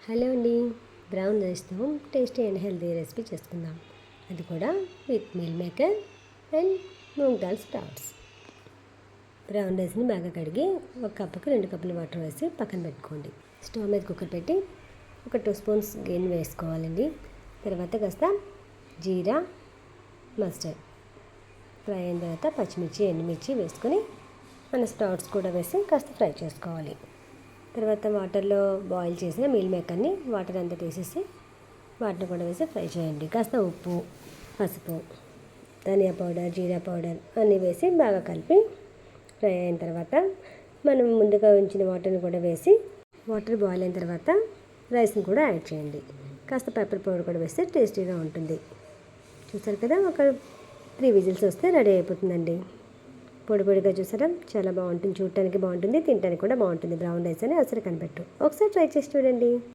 Hello అండి, brown రైస్తో tasty and healthy recipe చేసుకుందాం. అది కూడా with meal maker and moong dal sprouts. Brown రైస్ని బాగా కడిగి ఒక కప్పుకి 2 కప్పులు వాటర్ వేసి పక్కన పెట్టుకోండి. స్టవ్ మీద కుక్కర్ పెట్టి ఒక 2 స్పూన్స్ గిన్నె వేసుకోవాలండి. తర్వాత కాస్త జీరా, మస్టర్డ్ ఫ్రై అయిన తర్వాత పచ్చిమిర్చి, ఎండుమిర్చి వేసుకొని మన స్ప్రౌట్స్ కూడా వేసి కాస్త ఫ్రై చేసుకోవాలి. తర్వాత వాటర్లో బాయిల్ చేసిన మీల్ మేకర్ని వాటర్ అంతా తీసేసి వాటిని కూడా వేసి ఫ్రై చేయండి. కాస్త ఉప్పు, పసుపు, ధనియా పౌడర్, జీరా పౌడర్ అన్నీ వేసి బాగా కలిపి ఫ్రై అయిన తర్వాత మనం ముందుగా ఉంచిన వాటర్ని కూడా వేసి వాటర్ బాయిల్ అయిన తర్వాత రైస్ని కూడా యాడ్ చేయండి. కాస్త పెప్పర్ పౌడర్ కూడా వేస్తే టేస్టీగా ఉంటుంది. చూసారు కదా, ఒక 3 విజిల్స్ వస్తే రెడీ అయిపోతుందండి. పొడి పొడిగా చూసారా, చాలా బాగుంటుంది. చూడటానికి బాగుంటుంది, తినడానికి కూడా బాగుంటుంది. బ్రౌన్ రైస్ అని అసలు కనిపెట్టు. ఒకసారి ట్రై చేసి చూడండి.